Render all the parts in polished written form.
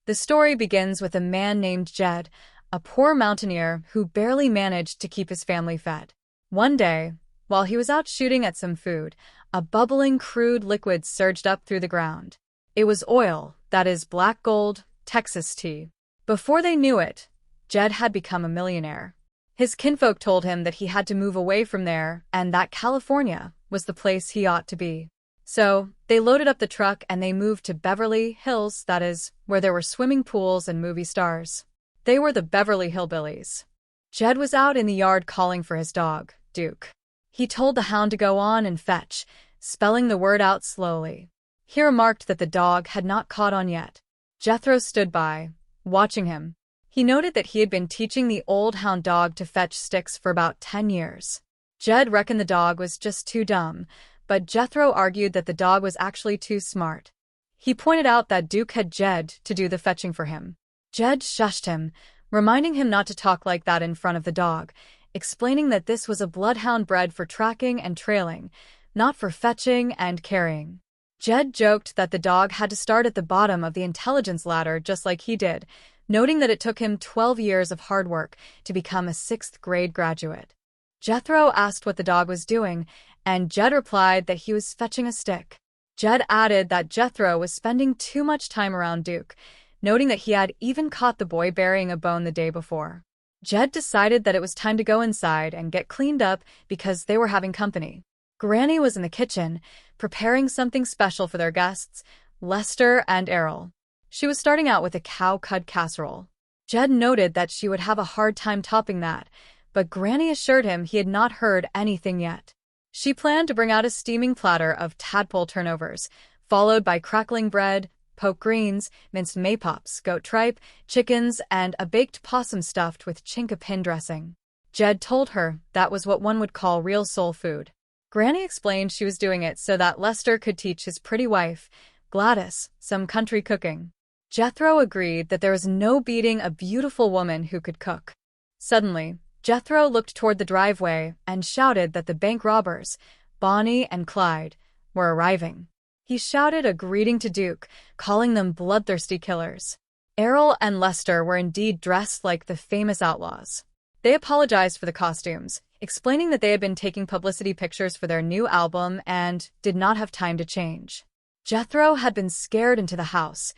The story begins with a man named Jed, a poor mountaineer who barely managed to keep his family fed. One day, while he was out shooting at some food, a bubbling crude liquid surged up through the ground. It was oil, that is black gold, Texas tea. Before they knew it, Jed had become a millionaire. His kinfolk told him that he had to move away from there and that California was the place he ought to be. So, they loaded up the truck and they moved to Beverly Hills, that is, where there were swimming pools and movie stars. They were the Beverly Hillbillies. Jed was out in the yard calling for his dog, Duke. He told the hound to go on and fetch, spelling the word out slowly. He remarked that the dog had not caught on yet. Jethro stood by, watching him. He noted that he had been teaching the old hound dog to fetch sticks for about 10 years. Jed reckoned the dog was just too dumb, but Jethro argued that the dog was actually too smart. He pointed out that Duke had Jed to do the fetching for him. Jed shushed him, reminding him not to talk like that in front of the dog, explaining that this was a bloodhound bred for tracking and trailing, not for fetching and carrying. Jed joked that the dog had to start at the bottom of the intelligence ladder just like he did, noting that it took him 12 years of hard work to become a 6th grade graduate. Jethro asked what the dog was doing, and Jed replied that he was fetching a stick. Jed added that Jethro was spending too much time around Duke, noting that he had even caught the boy burying a bone the day before. Jed decided that it was time to go inside and get cleaned up because they were having company. Granny was in the kitchen, preparing something special for their guests, Lester and Errol. She was starting out with a cow cud casserole. Jed noted that she would have a hard time topping that, but Granny assured him he had not heard anything yet. She planned to bring out a steaming platter of tadpole turnovers, followed by crackling bread, poke greens, minced maypops, goat tripe, chickens, and a baked possum stuffed with chinkapin dressing. Jed told her that was what one would call real soul food. Granny explained she was doing it so that Lester could teach his pretty wife, Gladys, some country cooking. Jethro agreed that there was no beating a beautiful woman who could cook. Suddenly, Jethro looked toward the driveway and shouted that the bank robbers, Bonnie and Clyde, were arriving. He shouted a greeting to Duke, calling them bloodthirsty killers. Errol and Lester were indeed dressed like the famous outlaws. They apologized for the costumes, explaining that they had been taking publicity pictures for their new album and did not have time to change. Jethro had been scared into the house,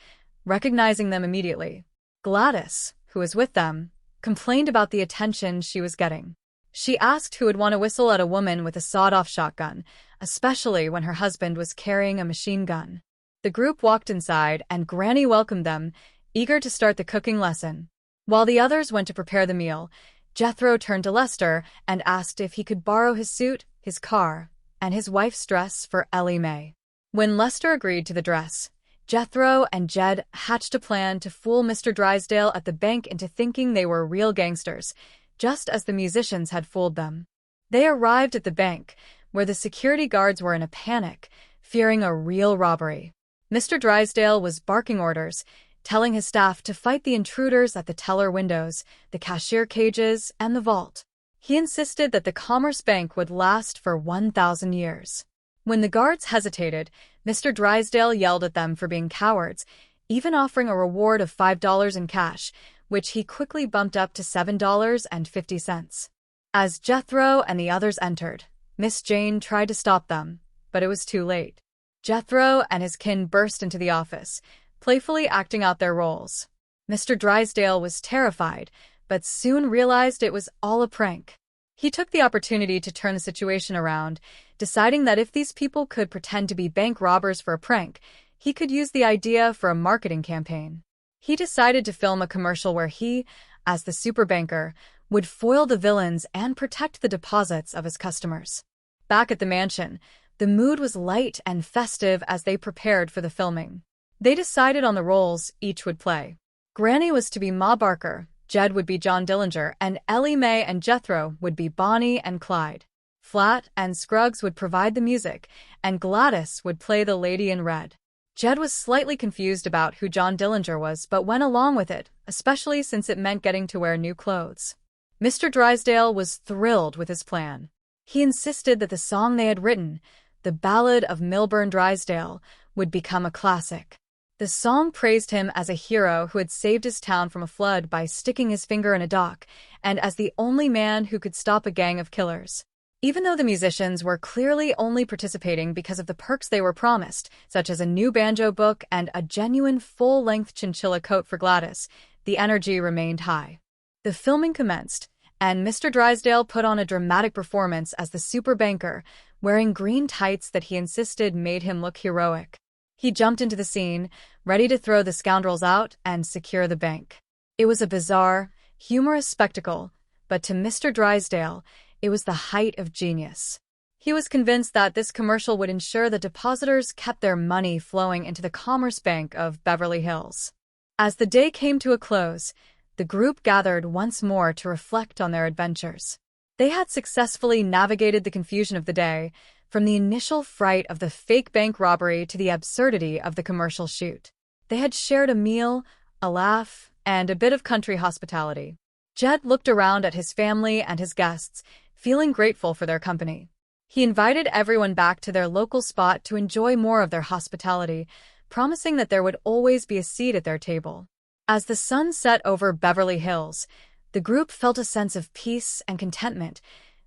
recognizing them immediately. Gladys, who was with them, complained about the attention she was getting. She asked who would want to whistle at a woman with a sawed-off shotgun, especially when her husband was carrying a machine gun. The group walked inside, and Granny welcomed them, eager to start the cooking lesson. While the others went to prepare the meal, Jethro turned to Lester and asked if he could borrow his suit, his car, and his wife's dress for Ellie Mae. When Lester agreed to the dress, Jethro and Jed hatched a plan to fool Mr. Drysdale at the bank into thinking they were real gangsters, just as the musicians had fooled them. They arrived at the bank, where the security guards were in a panic, fearing a real robbery. Mr. Drysdale was barking orders, telling his staff to fight the intruders at the teller windows, the cashier cages, and the vault. He insisted that the Commerce Bank would last for 1,000 years. When the guards hesitated, Mr. Drysdale yelled at them for being cowards, even offering a reward of $5 in cash, which he quickly bumped up to $7.50. As Jethro and the others entered, Miss Jane tried to stop them, but it was too late. Jethro and his kin burst into the office, playfully acting out their roles. Mr. Drysdale was terrified, but soon realized it was all a prank. He took the opportunity to turn the situation around, deciding that if these people could pretend to be bank robbers for a prank, he could use the idea for a marketing campaign. He decided to film a commercial where he, as the super banker, would foil the villains and protect the deposits of his customers. Back at the mansion, the mood was light and festive as they prepared for the filming. They decided on the roles each would play. Granny was to be Ma Barker, Jed would be John Dillinger, and Ellie Mae and Jethro would be Bonnie and Clyde. Flat and Scruggs would provide the music, and Gladys would play the lady in red. Jed was slightly confused about who John Dillinger was but went along with it, especially since it meant getting to wear new clothes. Mr. Drysdale was thrilled with his plan. He insisted that the song they had written, The Ballad of Milburn Drysdale, would become a classic. The The song praised him as a hero who had saved his town from a flood by sticking his finger in a dock, and as the only man who could stop a gang of killers. Even though the musicians were clearly only participating because of the perks they were promised, such as a new banjo book and a genuine full-length chinchilla coat for Gladys, the energy remained high. The filming commenced, and Mr. Drysdale put on a dramatic performance as the super banker, wearing green tights that he insisted made him look heroic. He jumped into the scene, ready to throw the scoundrels out and secure the bank. It was a bizarre, humorous spectacle, but to Mr. Drysdale, it was the height of genius. He was convinced that this commercial would ensure that depositors kept their money flowing into the Commerce Bank of Beverly Hills. As the day came to a close, the group gathered once more to reflect on their adventures. They had successfully navigated the confusion of the day, from the initial fright of the fake bank robbery to the absurdity of the commercial shoot. They had shared a meal, a laugh, and a bit of country hospitality. Jed looked around at his family and his guests, feeling grateful for their company. He invited everyone back to their local spot to enjoy more of their hospitality, promising that there would always be a seat at their table. As the sun set over Beverly Hills, the group felt a sense of peace and contentment,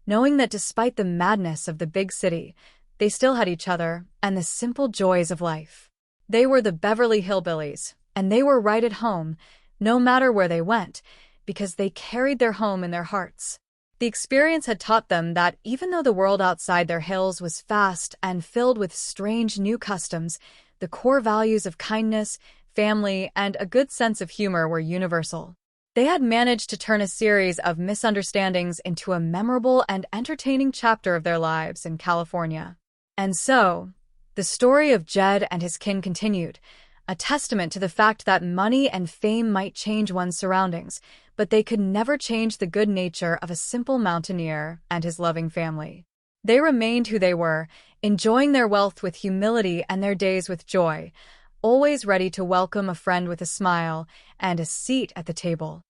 knowing that despite the madness of the big city, they still had each other and the simple joys of life. They were the Beverly Hillbillies, and they were right at home, no matter where they went, because they carried their home in their hearts. The experience had taught them that even though the world outside their hills was fast and filled with strange new customs, the core values of kindness, family, and a good sense of humor were universal. They had managed to turn a series of misunderstandings into a memorable and entertaining chapter of their lives in California. And so, the story of Jed and his kin continued, a testament to the fact that money and fame might change one's surroundings, but they could never change the good nature of a simple mountaineer and his loving family. They remained who they were, enjoying their wealth with humility and their days with joy, always ready to welcome a friend with a smile and a seat at the table.